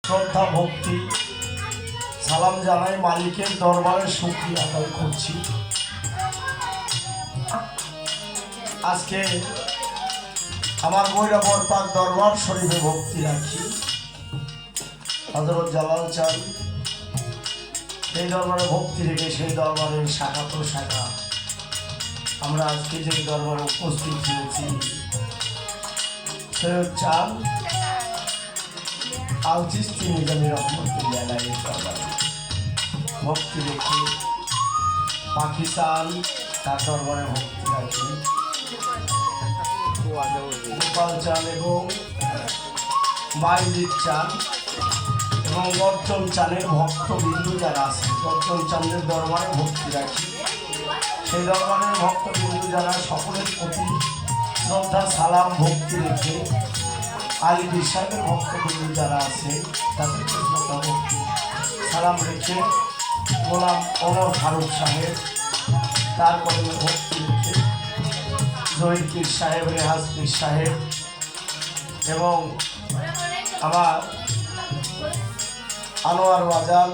শ্রদ্ধা ভক্তি সালাম জানাই, মালিকের দরবারে শুকরিয়া আদায় করছি। আজকে আমার গৈরাবর পাক দরবার শরীফে ভক্তি রাখি হযরত জালাল চাঁদ, সেই দরবারে ভক্তি রেখে সেই দরবারের শাখা প্রশাখা আমরা আজকে যে দরবারে উপস্থিত হয়েছি সৈয়দ চাঁদ আল চিশতি নিজামী রহমতুল্লাহ আলাইহির দরবারে ভক্তি রেখে, পাকিস্তান তার দরবারে ভক্তি রাখি, গোপাল চাঁদ এবং বাইজিৎ চাঁদ এবং গর্জন চাঁদের ভক্তবিন্দু যারা আছে, গর্জন চাঁদের দরবারে ভক্তি রাখি। সেই দরবারের ভক্তবিন্দু যারা সকলের প্রতি শ্রদ্ধা সালাম ভক্তি রেখে, আলী বিশ্বাসের ভক্তবিন্দু যারা আছে তাদেরকে শ্রদ্ধা ভক্তি সালাম রেখে, গোলাম ওমর ফারুক সাহেব তারপরে ভক্তি রেখে, জহির পীর সাহেব, রেহাজ পীর সাহেব এবং আমার আনোয়ার বাজান,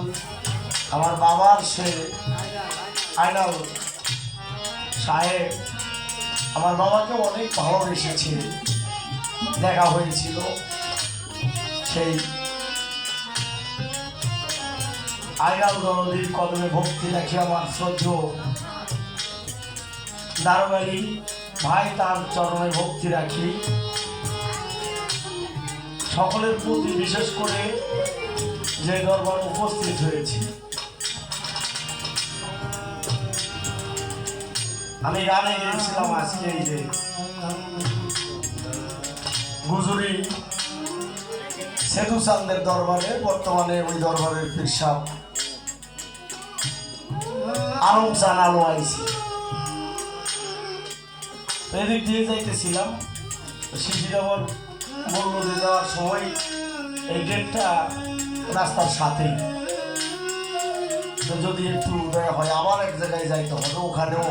আমার বাবার সে আইনাল সাহেব, আমার বাবাকে অনেক ভালোবেসেছে, দেখা হয়েছিল। সেই আইনাল দরদির কদমে ভক্তি রাখি আমার শ্রদ্ধেয় দারোগালি ভাই, তার চরণে ভক্তি রাখি। সকলের প্রতি বিশেষ করে যে দরবার উপস্থিত হয়েছি, আমি গানে গিয়েছিলাম আজকে এই যে গুজরি সেতু চাঁদের দরবারে, বর্তমানে ওই দরবারের পীর সাহেব আলম চান আলো আইছি, এদিক দিয়ে যাইতেছিলাম, শিশির আমার বললো যে যাওয়ার সময় এই গেটটা রাস্তার সাথেই, যদি একটু দয়া হয় আবার এক জায়গায় যাইতে হবে, ওখানেও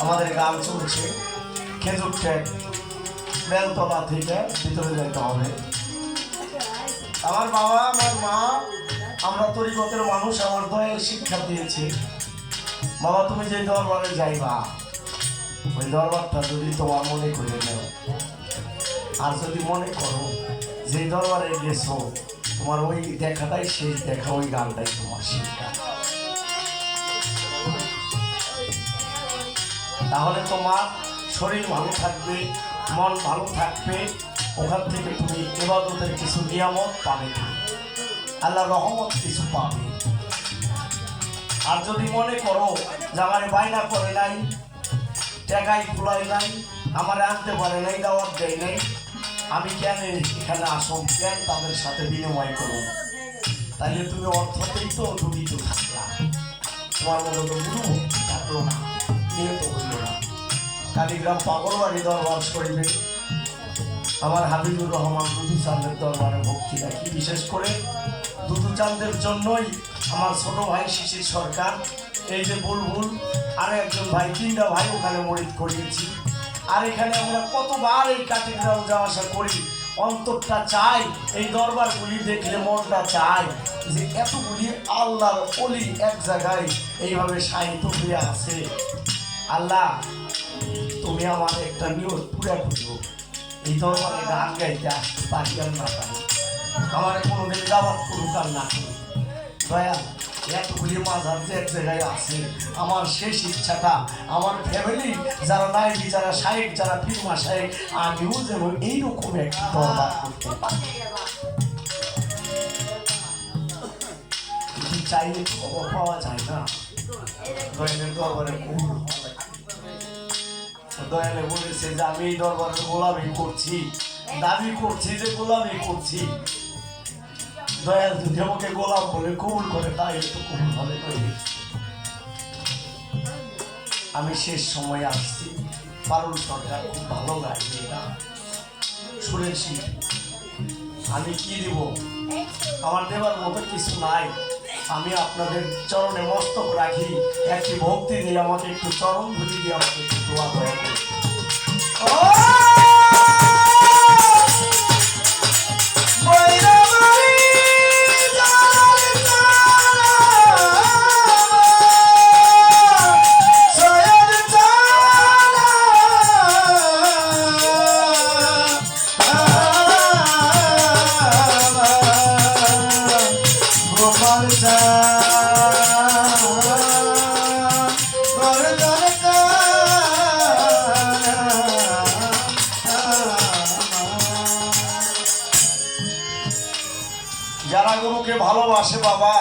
আমাদের গান চলছে, খেজুর ট্যাগ বেলতলা থেকে ভিতরে যাইতে হবে। আমার বাবা আমার মা আমরা তরিকতের মানুষ, আমার দয়াল শিক্ষা দিয়েছে, বাবা তুমি যে দরবারে যাইবা ওই দরবারটা যদি তোমার মনে করে নেও, আর যদি মনে করো যে দরবারে গেছো তোমার ওই দেখাটাই শেষ দেখা, ওই গানটাই তোমার শিক্ষা, তাহলে তোমার শরীর ভালো থাকবে, মন ভালো থাকবে, ওখান থেকে তুমি ইবাদতের কিছু নিয়ামত পাবে, আল্লাহ রহমত কিছু পাবে। আর যদি মনে করো যে আমার বায়না করে নাই, টাকাই খোলাই নাই, আমার আনতে পারে নাই, দাওয়াত দেয় নাই, আমি কেন এখানে আসম, কেন তাদের সাথে বিনিময় করব, তাইলে তুমি অর্থতেই তো ডুবিত থাকলা, তোমার মতো তো গুরু ভক্তি থাকলো না, নিহত হইল না। কালীগ্রাম পাগলবাড়ি দরবার শরীফে আমার হাবিবুর রহমান দুদু চাঁদের দরবারে ভক্তি রাখি, বিশেষ করে দুদু চাঁদের জন্যই আমার ছোট ভাই শিশির সরকার, এই যে বুলবুল আর একজন ভাই, তিনটা ভাই ওখানে মরিদ করিয়েছি। আর এখানে আমরা কতবার এই কাটিগ্রাম যাওয়া আসা করি, অন্তরটা চাই এই দরবারগুলি দেখলে, মনটা চায় যে এতগুলি আল্লাহর অলি এক জায়গায় এইভাবে সাহিত্য হয়ে আছে, আল্লাহ তুমি আমার একটা নিয়ত পুরা করবো, এই দরবারে গান গাইতে আসতে পারি আর না পারি, আমার কোনোদিন দাওয়াত করুক আর না করুক, দয়া এতগুলি মাঝার যে এক জায়গায় আছে, আমার শেষ ইচ্ছাটা আমার ফ্যামিলি যারা নাইবি, যারা শায়েক, যারা পীরমা শায়েক, আমিও যেন এইরকম একটা দরবার করতে পারি। চাইলে খবর পাওয়া যায় না, দয়ালের দরবারে কবুল হওয়া লাগে। দয়ালে বলেছে যে আমি এই দরবারের গোলামি করছি, দাবি করছি যে গোলামি করছি, দয়াল যদি আমাকে গোলাম বলে কবুল করে তাই একটু কবুল হবে। আমি শেষ সময় আসছি, পারুল সরকার খুব ভালো গায় এটা, সুরের শিল্পী, আমি কি দিব, আমার দেবার মতো কিছু নাই, আমি আপনাদের চরণে মস্তক রাখি, একটি ভক্তি দিয়ে আমাকে একটু চরণ ধুলি দিয়ে আমাকে একটু দোয়া দয়া করে। যারা গুরুকে ভালোবাসে বাবা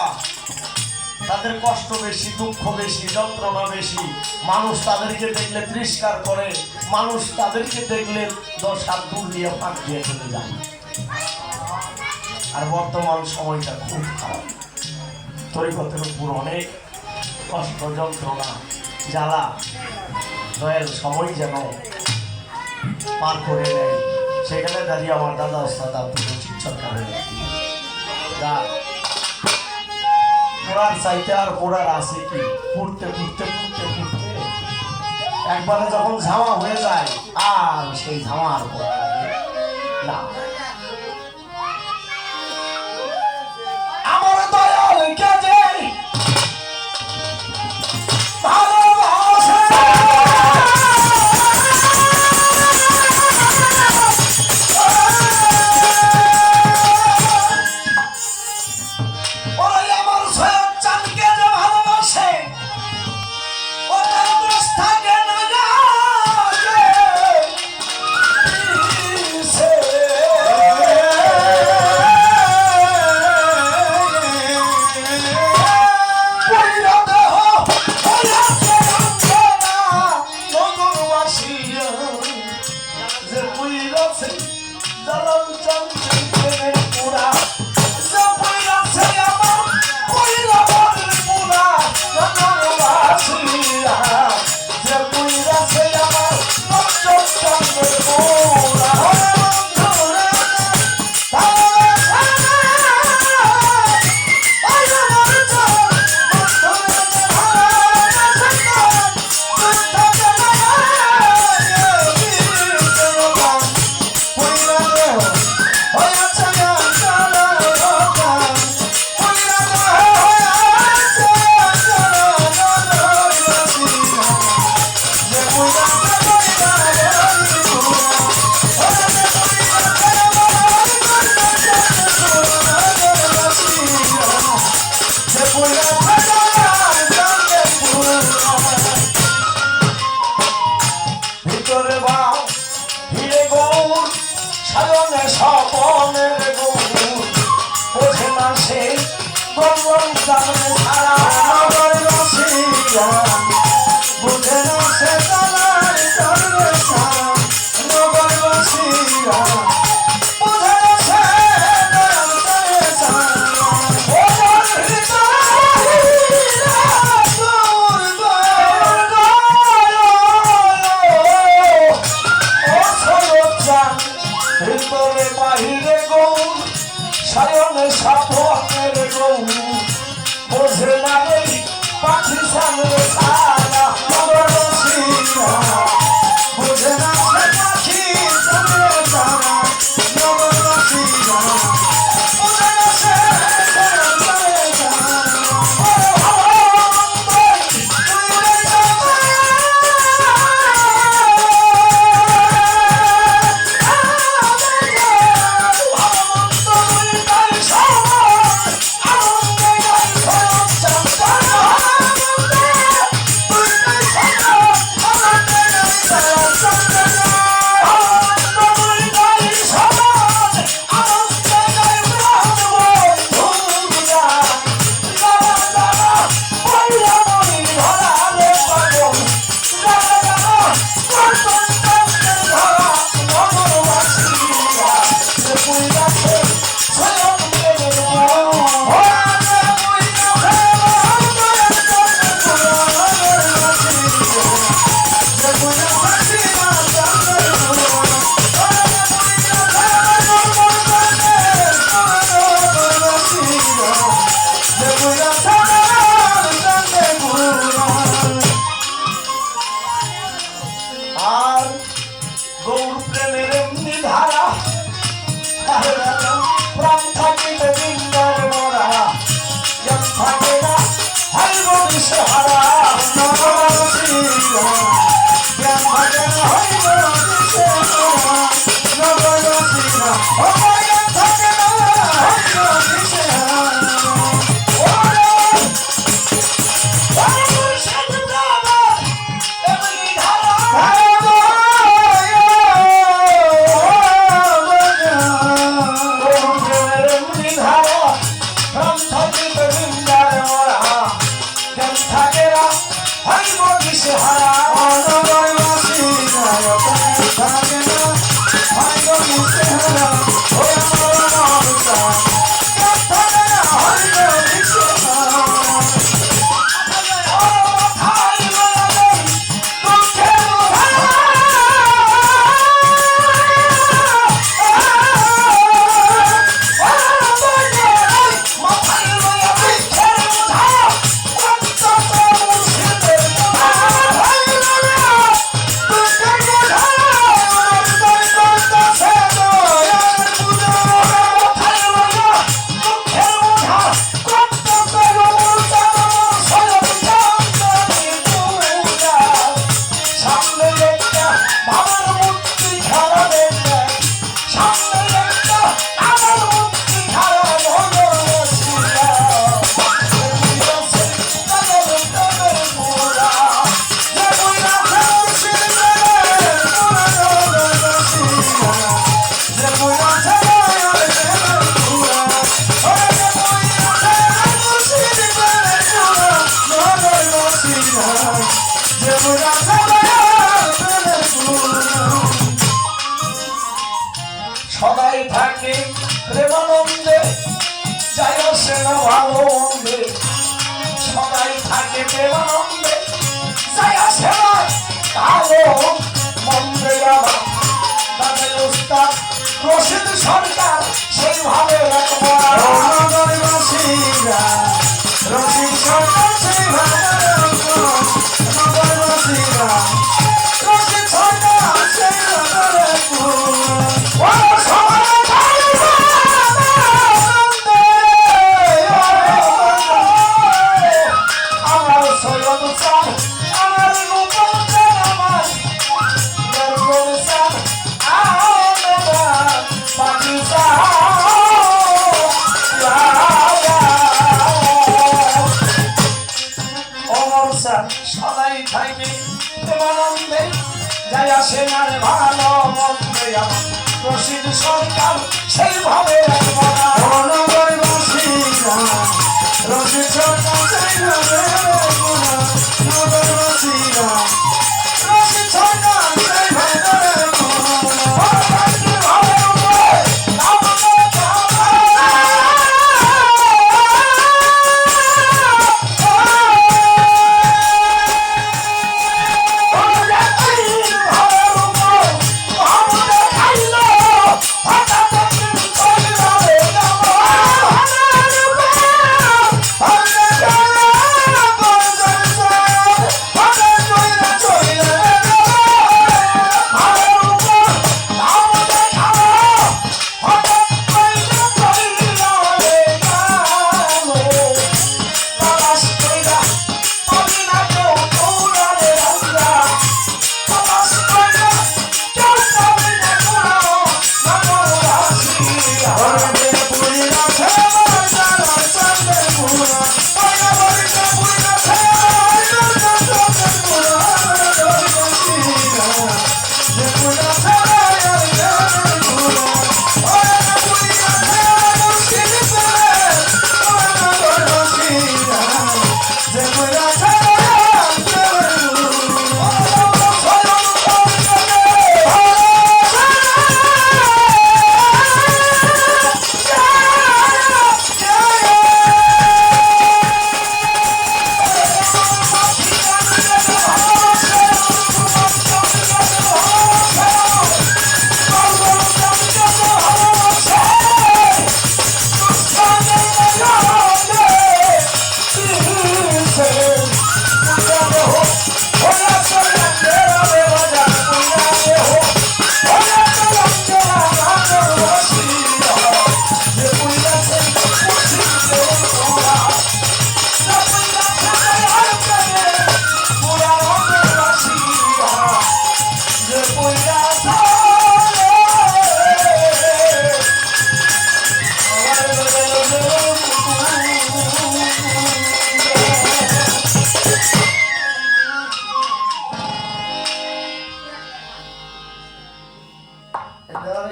তাদের কষ্ট বেশি, দুঃখ বেশি, যন্ত্রণা বেশি। মানুষ তাদেরকে দেখলে তিরস্কার করে, মানুষ তাদেরকে দেখলে 10 হাত দূর দিয়ে ফাঁক দিয়ে চলে যায়। আর বর্তমান সময়টা খুব খারাপ, তরিকতের উপর অনেক কষ্ট, যন্ত্রণা, জ্বালা। দয়াল সময় যেন পার করে নেয়, সেখানে দাঁড়িয়ে আমার দাদা ওস্তাদ আব্দুল রশিদ সরকারের পোড়ার চাইতে আর পোড়ার আছে কি, পুড়তে পুড়তে পুড়তে পুড়তে একবারে যখন ঝামা হয়ে যায় আর সেই ঝামা আর পোড়া লাগে না। আমার দয়াল কাজে থাকে প্রেমানন্দে যাই আসে না ভালো মন্দে সদাই থাকে প্রেমানন্দে যাই আসে না ভালো মন্দে আমার দাদাই ওস্তাদ রশিদ সরকার সেইভাবে রাখবো রশিদ সরকার সেইভাবে রাখবো রশিদ সরকার সেইভাবে রাখবো আমার সৈয়দ চান আমার গোপাল চান আমার গর্বল চান আমার পাখি অমর চান সদাই থাকে প্রেমানন্দে যাই আসে না রে ভালো মন্দে আমার রশিদ সরকার সেইভাবে রাখবো না রশিদ সরকার সেইভাবে রাখবো না রশিদ সরকার সেইভাবে রাখবো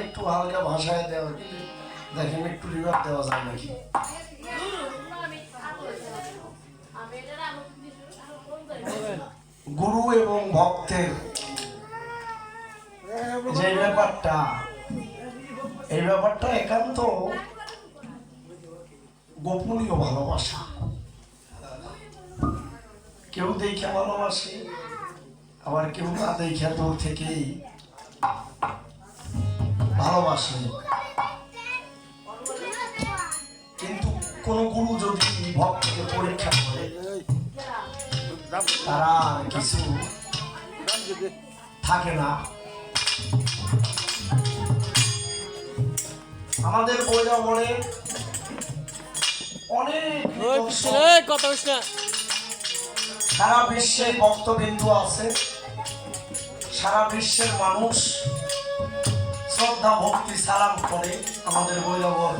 একটু হালকা ভাষায় দেওয়া দেখেন একটু রিভার দেওয়া যায় নাকি গুরু এবং ভক্তের যে ব্যাপারটা এই ব্যাপারটা একান্ত গোপনীয় ভালোবাসা কেউ দেখে ভালোবাসে আবার কেউ না দেখে দূর থেকেই ভালোবাসে কিন্তু কোন গুরু যদি ভক্তকে পরীক্ষা করে তারা কিছু থাকে না আমাদের বৈরাবরে অনেক সারা বিশ্বে ভক্তবিন্দু আছে সারা বিশ্বের মানুষ শ্রদ্ধা ভক্তি সালাম করে আমাদের বৈরাবর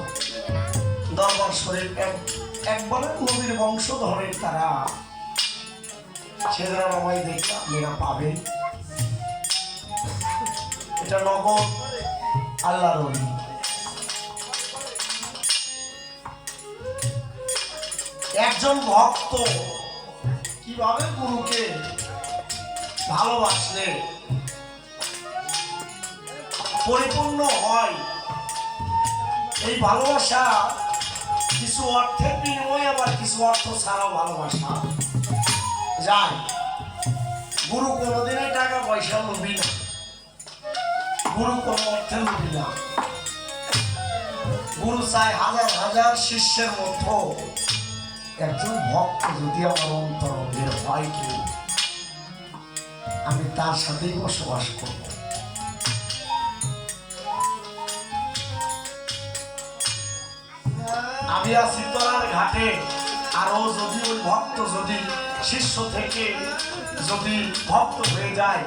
দরবার শরীফ একবারে নবীর বংশধরের তারা ছেলেরা বাবাই দেখে আপনারা পাবেন এটা নগদ আল্লাহর ওলি একজন ভক্ত কিভাবে গুরুকে ভালোবাসলে পরিপূর্ণ হয় এই ভালোবাসা কিছু অর্থের বিনিময়ে, আবার কিছু অর্থ ছাড়াও ভালোবাসা যায়। গুরু কোনোদিনই টাকা পয়সা লোভী না, গুরু কোনো অর্থে লোভী না। গুরু চায় হাজার হাজার শিষ্যের মধ্যে একজন ভক্ত যদি আমার অন্তরঙ্গের হয়, কেউ আমি তার সাথেই বসবাস করব। আমি আছি তোরার ঘাটে, আরো যদি ওই ভক্ত যদি শিষ্য থেকে যদি ভক্ত হয়ে যায়,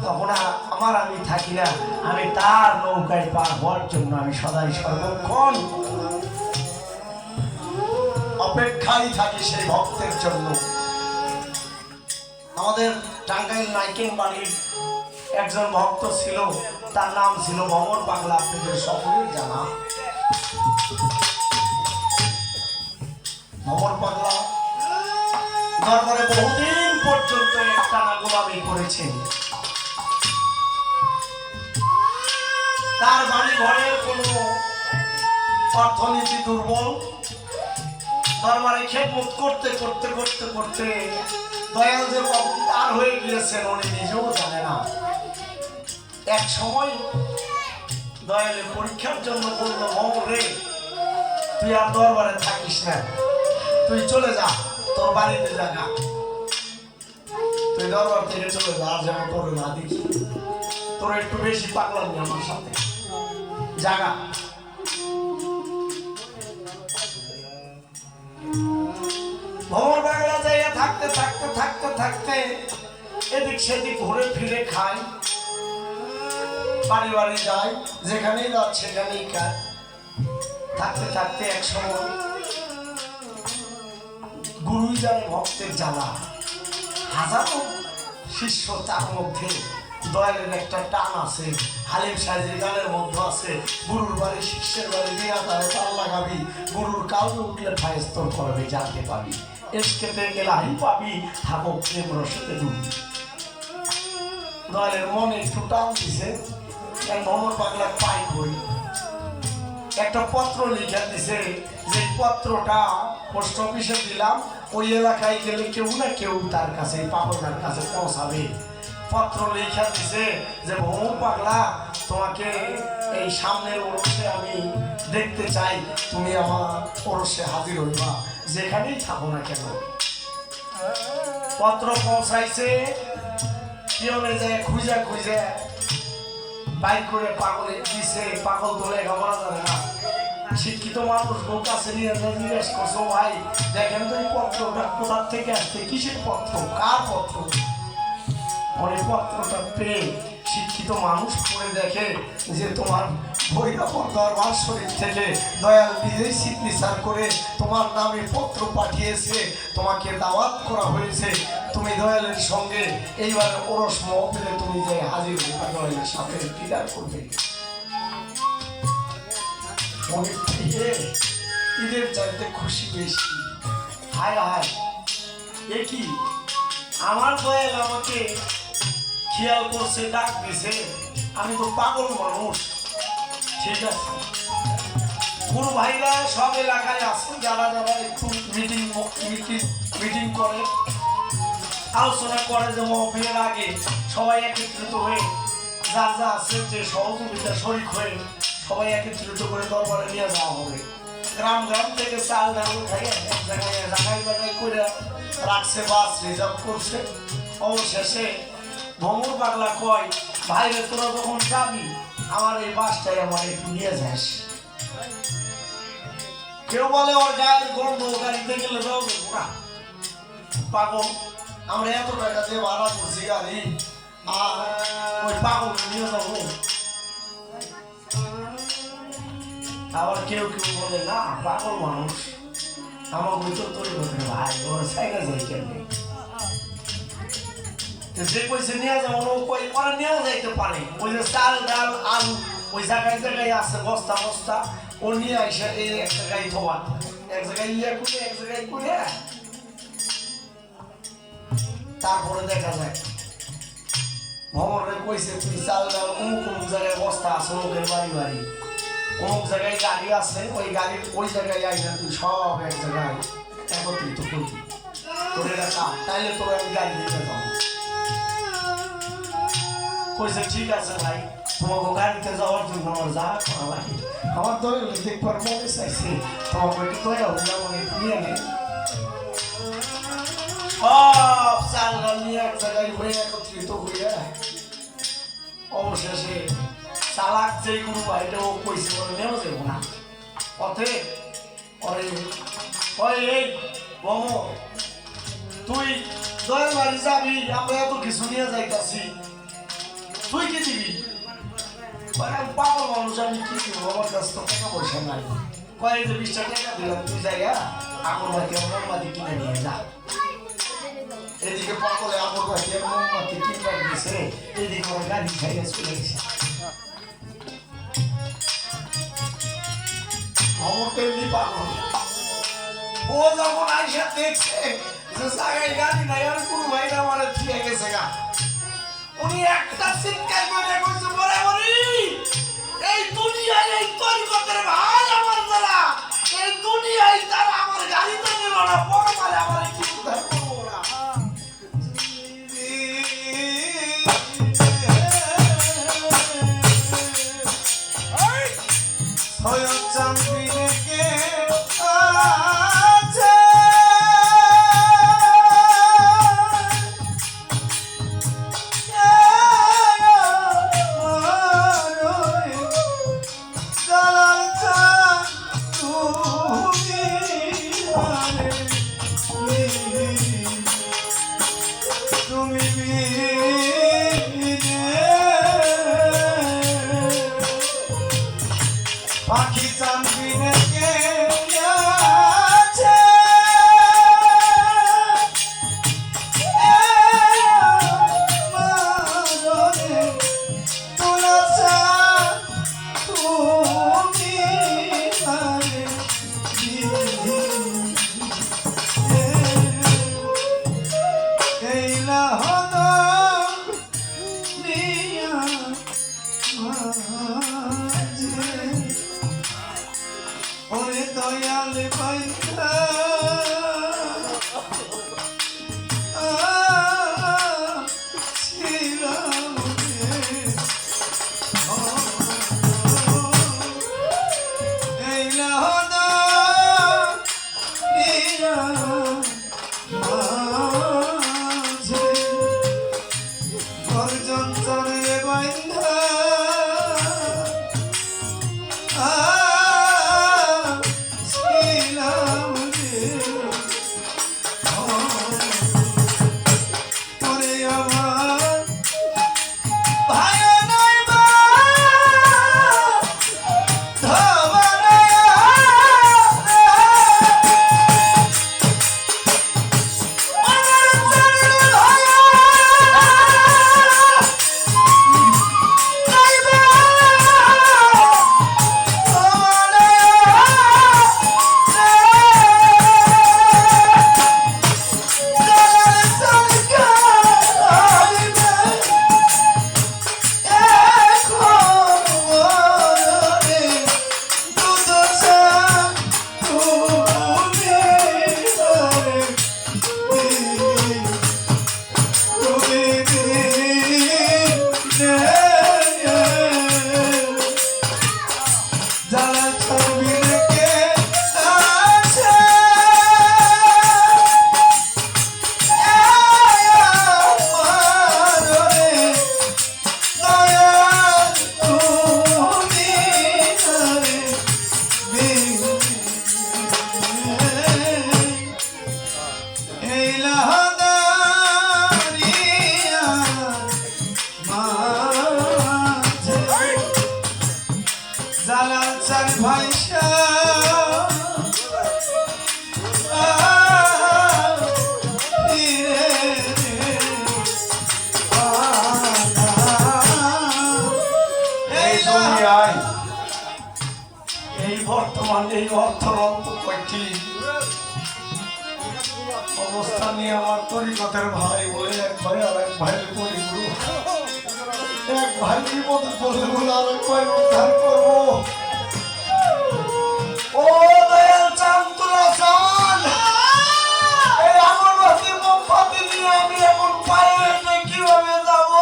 তখন আমার আমি থাকি না, আমি তার নৌকায় পার হওয়ার জন্য আমি সদাই সর্বক্ষণ অপেক্ষায় থাকি সেই ভক্তের জন্য। আমাদের টাঙ্গাইল নাইকেন বাড়ির একজন ভক্ত ছিল, তার নাম ছিল ভমর পাগলা, আপনাদের সকলের জানা। ভমর পাগলা দরবারে বহুদিন পর্যন্ত একটানা গোলামি করেছেন। তার বাড়ি ঘরের কোনো অর্থনীতি দুর্বল, দরবারে খেদমত করতে করতে করতে করতে দয়াল যে তার হয়ে গিয়েছেন উনি নিজেও জানে না। এক সময় দয়ালের পরীক্ষার জন্য বললো, ভমর রে, তুই আর দরবারে থাকিস না, তুই চলে যা, তোর বাড়িতে জাগা, তুই দরবার থেকে চলে যা, আর যেন তোর না দেখি, তোর একটু বেশি পাগলামি আমার সাথে, জাগা। ভমর পাগলা জায়গা থাকতে থাকতে থাকতে থাকতে এদিক সেদিক ঘুরে ফিরে খায়, বাড়ি বাড়ি যায়, যেখানেই যাচ্ছে সেখানেই খায়। থাকতে থাকতে এক সময় গুরুই জানে ভক্তের জ্বালা, হাজারো শিষ্য, তার মধ্যে দয়ালের একটা টান আছে, হালিম সাহেবের গানের মধ্যে আছে, গুরুর বাড়ি শিষ্যের বাড়ি দিয়া তারে তাল লাগাবি, গুরুর কাউকে উঠলে ফায়স্তর করবে, জানতে পাবি, এসকেতে গেলাহি পাবি, থাকো প্রেম রসেতে ডুবি। দয়ালের মনে একটু টান দিছে, ভমর পাগলা পাই করি একটা পত্র লিখে দিছে, যে পত্রটা পোস্ট অফিসে দিলাম, ওই এলাকায় গেলে কেউ না কেউ তার কাছে, পাগলার কাছে পৌঁছাবে। পত্র লিখে দিছে যে ভমর পাগলা, তোমাকে এই সামনের ওরসে আমি দেখতে চাই, তুমি আমার ওরসে হাজির হইবা, যেখানেই থাকো না কেন। পত্র পৌঁছাইছে, পিয়নে যায় খুঁজে খুঁজে বাইক করে পাগলে দিছে, পাগল ধরে খাবার জানে না। শিক্ষিত মানুষ লোক কাছে নিয়ে জিজ্ঞেস করছো, ভাই দেখেন তো এই পত্রটা কোথার থেকে আসছে, কিসের পত্র, কার পত্র? অনেক পত্রটা পেয়ে শিক্ষিত মানুষ পড়ে দেখে যে তোমার ভৈরবর দরবার শরীফ থেকে দয়াল নিজেই সিগনেচার করে তোমার নামে পত্র পাঠিয়েছে, তোমাকে দাওয়াত করা হয়েছে, তুমি দয়ালের সঙ্গে এইবার ওরস মহফিলে তুমি যে হাজির হয়ে দয়ালের সাথে দিদার করবে। অনেক থেকে ঈদের চাইতে খুশি বেশি। হায় হায়, এ কি আমার দয়াল আমাকে খেয়াল করছে, ডাক দিছে, আমি তো পাগল মানুষ। ঠিক আছে, গুরু ভাইরা সব এলাকায় আছে, যারা যারা একটু মিটিং করে, আলোচনা করে, যে মহফিলের আগে সবাই একত্রিত হয়ে যা যা আছে যে সহযোগিতা শরিক হয়ে সবাই একত্রিত করে দরবারে নিয়ে যাওয়া হবে। গ্রাম গ্রাম থেকে চাল ডাল উঠাই এক জায়গায় জায়গায় জায়গায় করে রাখছে, বাস রিজার্ভ করছে। অবশেষে ভমর পাগলা কয়, ভাইরে তোরা যখন যাবি আমার এই বাসটাই আমার একটু নিয়ে যাস। কেউ বলে ওর গায়ের গন্ধ গাড়িতে গেলে যাও না, পাগল, আমরা এত টাকা দিয়ে ভাড়া করছি গাড়ি, আর ওই পাগল নিয়ে যাবো। আবার কেউ কেউ বলে না, পাগল মানুষ, আমার ভিতর তৈরি করতে ভাই, ওরা সাইডে যাই কেমনি, যে পয়সা নিয়ে যাবো ওরা নিয়ে যাইতে পারে। ওই যে চাল ডাল আলু ওই জায়গায় জায়গায় আছে, বস্তা বস্তা, ও নিয়ে আসে এই এক জায়গায় ধোয়া, এক জায়গায় ইয়ে করে এক জায়গায় করে, তারপরে দেখা যায় ভমরে কইছে তুই চাল ডাল অমুক অমুক জায়গায় বস্তা আছে লোকের বাড়ি বাড়ি, অমুক জায়গায় গাড়ি আছে, ওই গাড়ির ওই জায়গায় আইনা তুই সব এক জায়গায় একত্রিত করবি, তোর এটা কাম, তাইলে তোর আমি গাড়ি দিতে যাবো। কইছে ঠিক আছে ভাই, তোমাকে গাড়িতে যাওয়ার জন্য আমার যা করা লাগে, আমার দই দেখবার মনে চাইছে, তোমাকে একটু দয়া হইলে আমার একটু নিয়ে নেই। সব চালটা নিয়ে এক জায়গায় হয়ে একত্রিত হইয়া অবশেষে চালাক যে কোনো বাইরে ও কইছে বলে নেওয়া যাবো না পথে। এই বম তুই দয়ের বাড়ি যাবি, আমরা এত কিছু নিয়ে যাইতাছি, তুই কি দিবি? পাগল মানুষ, আমি কি দিব, আমার কাছে তো টাকা পয়সা নাই। কয় যে 20 টাকা দিলাম, তুই জায়গা আগরবাতি মোমবাতি কিনে নিয়ে যা। এদিকে পাগলে আগরবাতি মোমবাতি কিনবার গেছে, এদিকে আমার গাড়ি খাইয়া চলে গেছে। আমার তো এমনি পাগল, ও যখন আইসা দেখছে যে জায়গায় গাড়ি নাই, আর কোনো ভাই না আমার ঠিক গেছে গা, উনি একটা চিৎকার করে কইছে বলে বলি এই দুনিয়ায় এই তরিকতের ভাই আমার যারা, এই দুনিয়ায় তারা আমার গাড়িতে নিল না, পরকালে আমার কি উদ্ধার করবো না। পাখি চাঁদিনে কে ওরে দয়াল পাইতা ছিলাম এই লহদ মাঝে গর্জন চরে বাইন্ধা এই বর্তমান এই অর্থরন্ত কয়েকটি অবস্থা নিয়ে আমার তরিকতের ভাই বলে এক ভাই আর এক ভাইয়ের পরিগুরু, এক ভাই বিপদ বলে বলে আর এক ভাই উদ্ধার করবো। দয়াল চাঁদ তোরা চান, এই আগরবাতি মোমবাতি নিয়ে আমি এখন পায়ে হেঁটে কিভাবে যাব?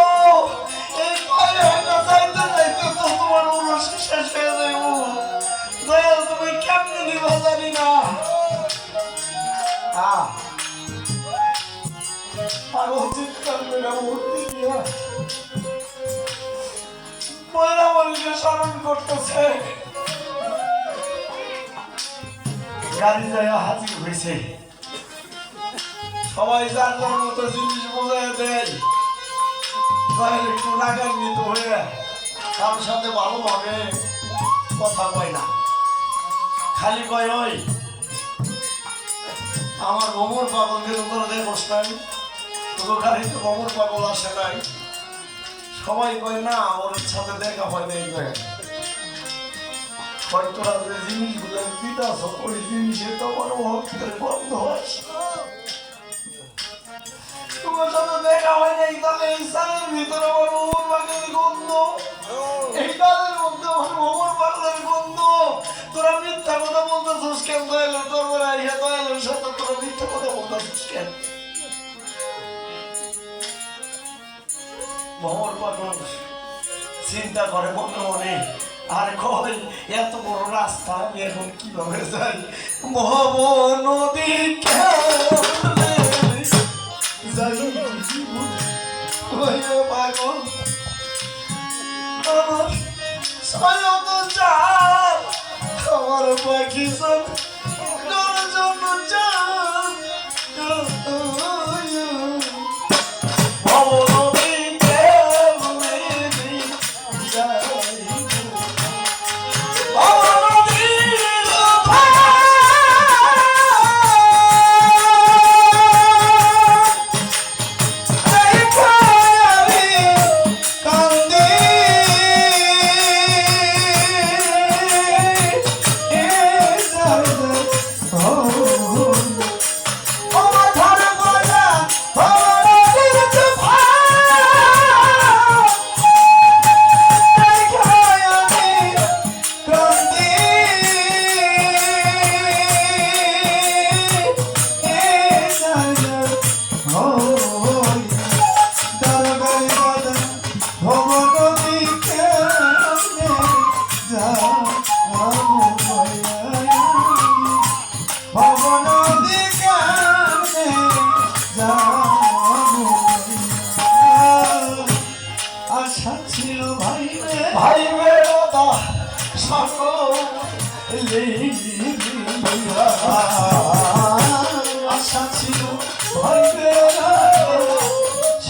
এই পায়ে হেঁটে যাইতে যাইতে তো তোমার উরস শেষ হয়ে যাইব। দয়াল তুমি কেমনে নিবা জানি না। পাগল চিৎকার করে মূর্তি দিয়া ময়রা মনিকে স্মরণ করতেছে। গাড়ি যায় হাজির হয়েছে, সবাই যার যার মতো জিনিস বোঝায় দেয়। দয়াল একটু রাগান্বিত হয়ে কারোর সাথে ভালোভাবে কথা কয় না, খালি কয় ওই আমার ভ্রমর পাগলকে তোমরা দেখোস নাই, তোর গাড়িতে ভ্রমর পাগল আসে নাই। সবাই কয় না ওর সাথে দেখা হয় নাই। তোরা যে জিনিসগুলো দিতাছ ওই জিনিসে তো বড় ভক্তের বন্ধ আছে। তোমার সাথে দেখা হয় নাই, তাহলে এই সালের ভিতরে আমার ভ্রমর পাগলের গন্ধ, এই ডালের মধ্যে আমার ভ্রমর পাগলের গন্ধ। তোরা মিথ্যা কথা বলতেছিস কেন? দয়ালের দরবারে আইয়া দয়ালের সাথে তোরা মিথ্যা কথা বলতেছিস কেন? ভ্রমর পাগল চিন্তা করে মনে মনে, আর কই এত বড় রাস্তা আমি এখন কিভাবে যাই? ভব নদী কেমনে যাই পাগল, আমার সয়ত চাল, আমার পাখি সব জন্য চাল। ভব নদী কেমনে যাই, আশা ছিল ভাইবে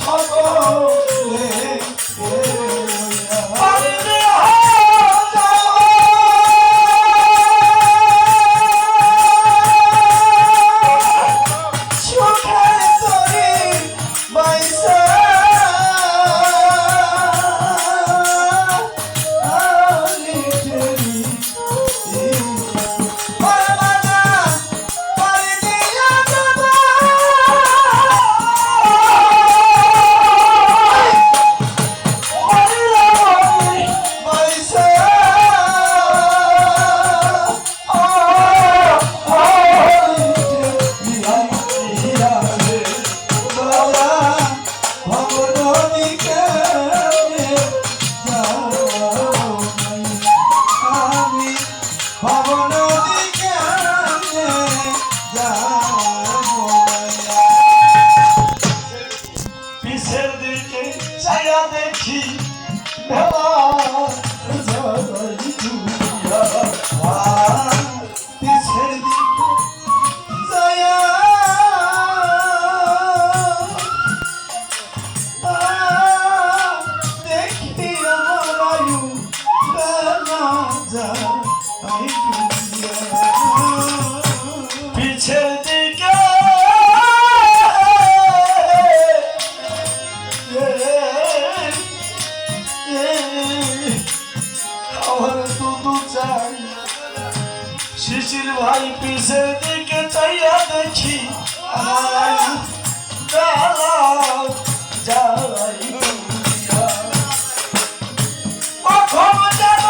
সকলে শিশির ভাই পিছের দিকে চাইয়া দেখি আমার যাই কখন যেন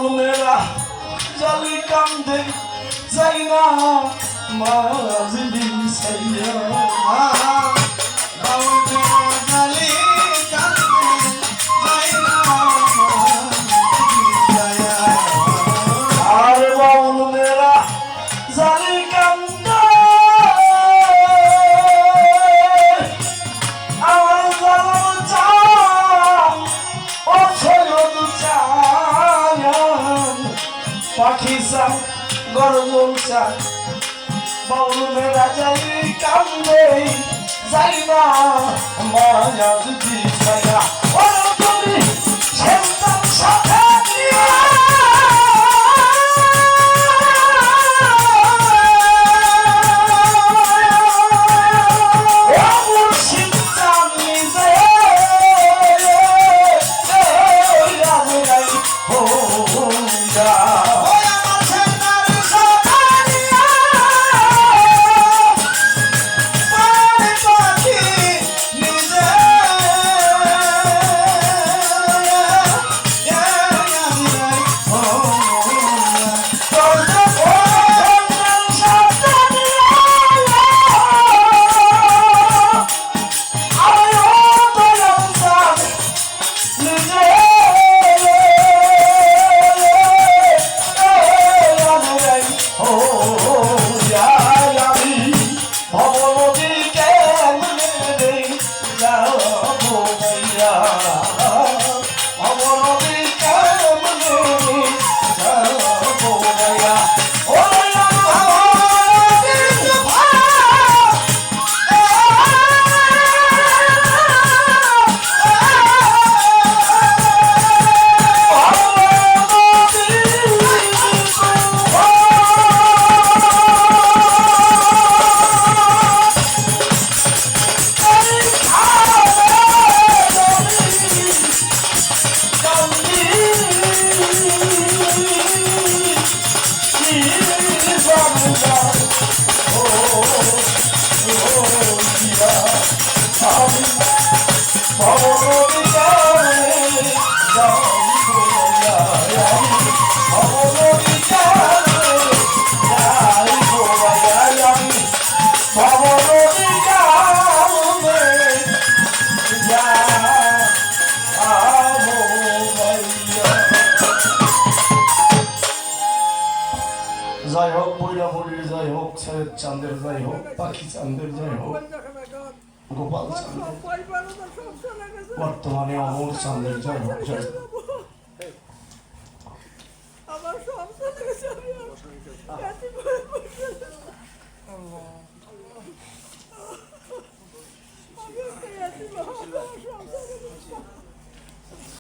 বাউল মেরা জালি কান্দে যাই না মাঝ বিছাইয়া আর বাউল মেরা জালি কান্দে আমার জাল চান ও সৈয়দ চান পাখি চান গরজন চান বাউল মেরা জালি কান্দে যাই না মায়াজ বিছাইয়া ও তুমি সেন্তাম সাথে নিয়া ও মুর্শিদ জানি যে রাজরাই ও যা জয় হোক বৈরাবরীর জয় হোক সৈয়দ চাঁদের জয় হোক পাখি চাঁদের জয় হোক গোপাল চাঁদের বর্তমানে অমর চাঁদের জয় হোক জয় হোক। আমার সব চলে গেছে আমি